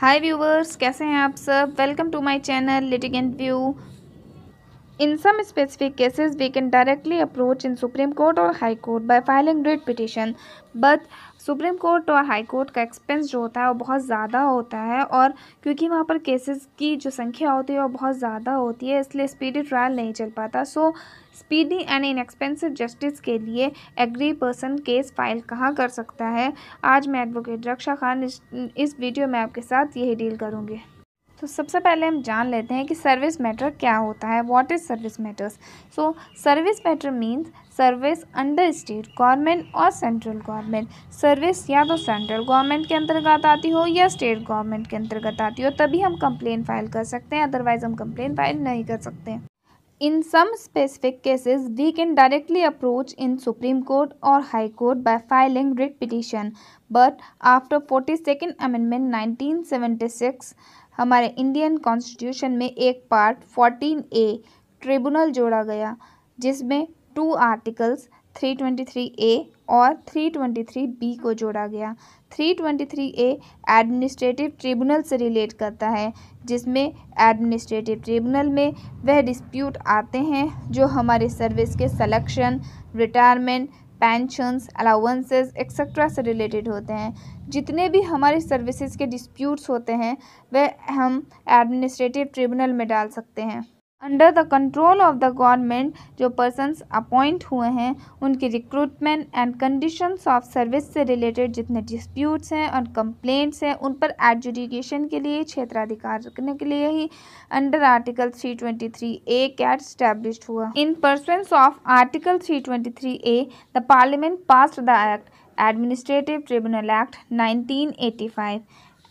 हाय viewers, कैसे हैं आप सब। Welcome to my channel litigant view. In some specific cases, we can directly approach in Supreme Court or High Court by filing writ petition. But supreme court और high court का expense जो होता है वो बहुत ज़्यादा होता है, और क्योंकि वहाँ पर केसेस की जो संख्या होती है वो बहुत ज़्यादा होती है, इसलिए स्पीडी ट्रायल नहीं चल पाता। सो स्पीडी एंड इनएक्सपेंसिव जस्टिस के लिए एग्री पर्सन केस फाइल कहाँ कर सकता है, आज मैं एडवोकेट रक्षा खान इस वीडियो में आपके साथ यही डील करूँगी। तो सबसे पहले हम जान लेते हैं कि सर्विस मैटर क्या होता है। What is service matters. So service matter means service under state government और सेंट्रल गवर्नमेंट। सर्विस या तो सेंट्रल गवर्नमेंट के अंतर्गत आती हो या स्टेट गवर्नमेंट के अंतर्गत आती हो, तभी हम कंप्लेन फाइल कर सकते हैं, अदरवाइज हम कंप्लेन फाइल नहीं कर सकते। In some specific cases, we can directly approach in Supreme Court or High Court by filing writ petition. But after 42nd Amendment 1976, हमारे इंडियन कॉन्स्टिट्यूशन में एक पार्ट 14A ट्रिब्यूनल जोड़ा गया, जिसमें 2 आर्टिकल्स 323A और 323B को जोड़ा गया। 323A एडमिनिस्ट्रेटिव ट्रिब्यूनल से रिलेट करता है, जिसमें एडमिनिस्ट्रेटिव ट्रिब्यूनल में वह डिस्प्यूट आते हैं जो हमारे सर्विस के selection, retirement, pensions, allowances etcetera से रिलेटेड होते हैं। जितने भी हमारे सर्विसेज के डिस्प्यूट्स होते हैं वह हम एडमिनिस्ट्रेटिव ट्रिब्यूनल में डाल सकते हैं। Under the control of the government जो पर्सन्स अपॉइंट हुए हैं, उनकी recruitment and conditions of service से रिलेटेड जितने डिस्प्यूट्स हैं और कंप्लेंट्स हैं, उन पर एडजुडिकेशन के लिए क्षेत्राधिकार रखने के लिए ही under article 323A CAT established हुआ। In pursuance of article 323A the parliament passed the act administrative tribunal act 1985.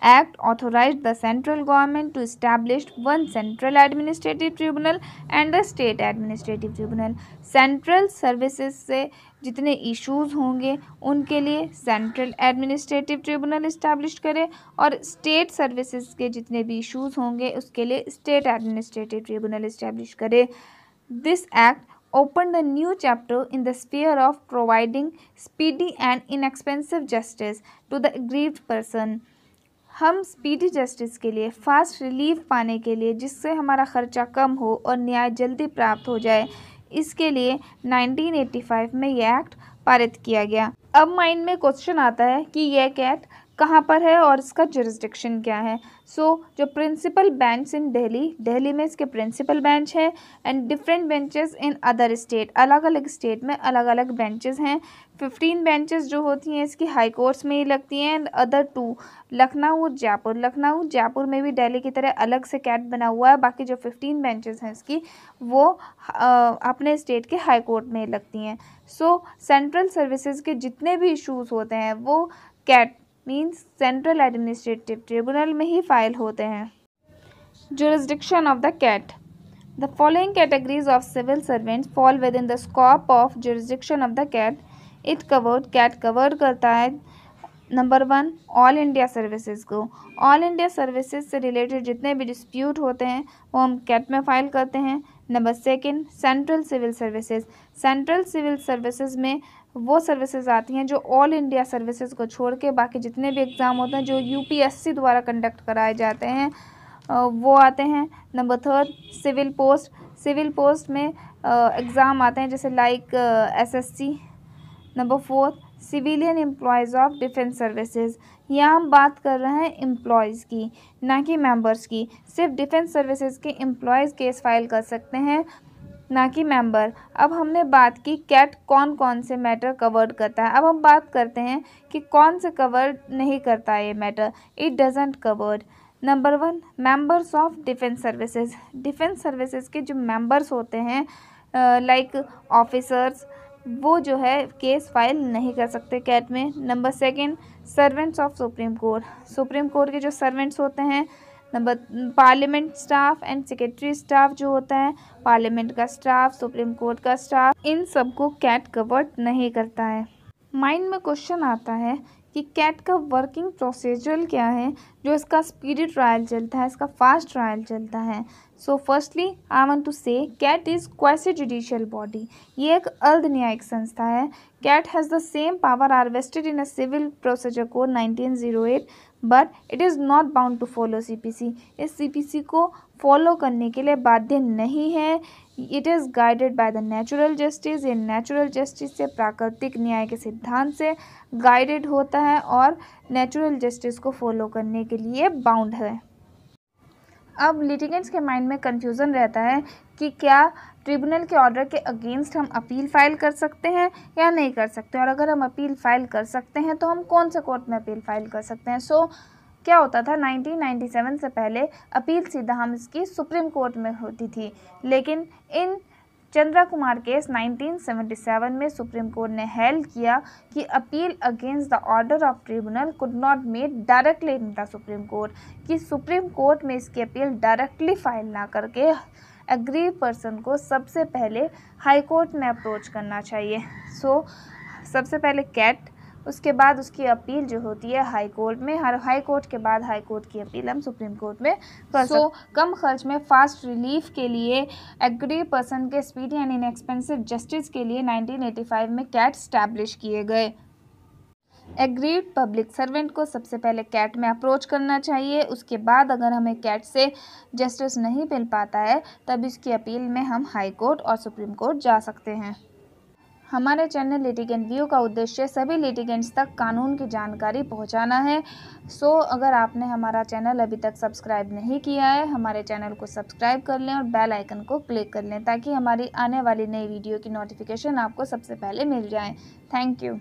Act authorized the central government to establish one central administrative tribunal and the state administrative tribunal. Central services से जितने issues होंगे उनके लिए central administrative tribunal establish करे, और state services के जितने भी इश्यूज़ होंगे उसके लिए स्टेट एडमिनिस्ट्रेटिव ट्रिब्यूनल इस्टेब्लिश करे। This act opened a new chapter in the sphere of providing speedy and inexpensive justice to the aggrieved person. हम स्पीडी जस्टिस के लिए, फास्ट रिलीफ पाने के लिए, जिससे हमारा ख़र्चा कम हो और न्याय जल्दी प्राप्त हो जाए, इसके लिए 1985 में यह एक्ट पारित किया गया। अब माइंड में क्वेश्चन आता है कि यह एक्ट कहाँ पर है और इसका जुरिस्डिक्शन क्या है। जो प्रिंसिपल बेंच इन दिल्ली में इसके प्रिंसिपल बेंच है, and different benches in other state, अलग अलग स्टेट में अलग अलग बेंचेस हैं। 15 बेंचेस जो होती हैं इसकी हाई कोर्ट्स में ही लगती हैं, एंड अदर 2 लखनऊ और जयपुर। लखनऊ जयपुर में भी दिल्ली की तरह अलग से कैट बना हुआ है, बाकी जो 15 बेंचेस हैं इसकी वो अपने स्टेट के हाई कोर्ट में लगती हैं। सेंट्रल सर्विसेज के जितने भी इशूज़ होते हैं वो CAT means central administrative tribunal में ही फाइल होते हैं। Jurisdiction of the CAT. The following categories of civil servants fall within the scope of jurisdiction of the CAT. CAT cover करता है नंबर 1 ऑल इंडिया सर्विसेज को। All India services से related जितने भी dispute होते हैं वो हम कैट में फाइल करते हैं। Number 2 central civil services. Central civil services में वो सर्विसेज आती हैं जो ऑल इंडिया सर्विसेज को छोड़ के बाकी जितने भी एग्ज़ाम होते हैं जो यूपीएससी द्वारा कंडक्ट कराए जाते हैं वो आते हैं। Number 3 civil post. Civil post में एग्ज़ाम आते हैं जैसे like SSC. Number 4 civilian employees of defence services. यहाँ हम बात कर रहे हैं एम्प्लॉयज़ की, ना कि मेंबर्स की। सिर्फ डिफेंस सर्विसेज के एम्प्लॉयज़ केस फाइल कर सकते हैं, ना कि मेंबर। अब हमने बात की कैट कौन कौन से मैटर कवर्ड करता है। अब हम बात करते हैं कि कौन से कवर नहीं करता है ये matter. It doesn't covered. Number 1 members of defence services. Defence services के जो मेंबर्स होते हैं लाइक ऑफिसर्स, वो जो है केस फाइल नहीं कर सकते कैट में। Number 2 servants of supreme court. Supreme court के जो सर्वेंट्स होते हैं। Number parliament staff and secretary staff जो होता है, पार्लियामेंट का स्टाफ, सुप्रीम कोर्ट का स्टाफ, इन सबको कैट कवर्ड नहीं करता है। माइंड में क्वेश्चन आता है कि कैट का वर्किंग प्रोसीजर क्या है, जो इसका स्पीडी ट्रायल चलता है, इसका फास्ट ट्रायल चलता है। So firstly I want to say CAT is quasi judicial body. ये एक अर्ध न्यायिक संस्था है। CAT has the same power are vested in a civil procedure code 1908 but it is not bound to follow CPC। इस CPC को follow करने के लिए बाध्य नहीं है। It is guided by the natural justice. ये नेचुरल जस्टिस से, प्राकृतिक न्याय के सिद्धांत से गाइडेड होता है और नेचुरल जस्टिस को फॉलो करने के लिए बाउंड है। अब लिटिगेंट्स के माइंड में कन्फ्यूज़न रहता है कि क्या ट्रिब्यूनल के ऑर्डर के अगेंस्ट हम अपील फाइल कर सकते हैं या नहीं कर सकते, और अगर हम अपील फाइल कर सकते हैं तो हम कौन से कोर्ट में अपील फाइल कर सकते हैं। सो क्या होता था, 1997 से पहले अपील सीधा हम इसकी सुप्रीम कोर्ट में होती थी, लेकिन इन चंद्रा कुमार केस 1977 में सुप्रीम कोर्ट ने हेल्ड किया कि appeal against the order of tribunal could not made directly in the supreme court, कि सुप्रीम कोर्ट में इसकी अपील डायरेक्टली फाइल ना करके एग्रीव पर्सन को सबसे पहले हाई कोर्ट में अप्रोच करना चाहिए। सो सबसे पहले कैट, उसके बाद उसकी अपील जो होती है हाई कोर्ट में, हर हाई कोर्ट के बाद हाई कोर्ट की अपील हम सुप्रीम कोर्ट में कर सकते हैं। कम खर्च में फास्ट रिलीफ के लिए, एग्री पर्सन के स्पीडी एंड इनएक्सपेंसिव जस्टिस के लिए 1985 में कैट स्टैब्लिश किए गए। एग्रीड पब्लिक सर्वेंट को सबसे पहले कैट में अप्रोच करना चाहिए। उसके बाद अगर हमें कैट से जस्टिस नहीं मिल पाता है तब इसकी अपील में हम हाई कोर्ट और सुप्रीम कोर्ट जा सकते हैं। हमारे चैनल लिटिगेंट व्यू का उद्देश्य सभी लिटिगेंट्स तक कानून की जानकारी पहुंचाना है। सो अगर आपने हमारा चैनल अभी तक सब्सक्राइब नहीं किया है, हमारे चैनल को सब्सक्राइब कर लें और बेल आइकन को क्लिक कर लें ताकि हमारी आने वाली नई वीडियो की नोटिफिकेशन आपको सबसे पहले मिल जाए। Thank you.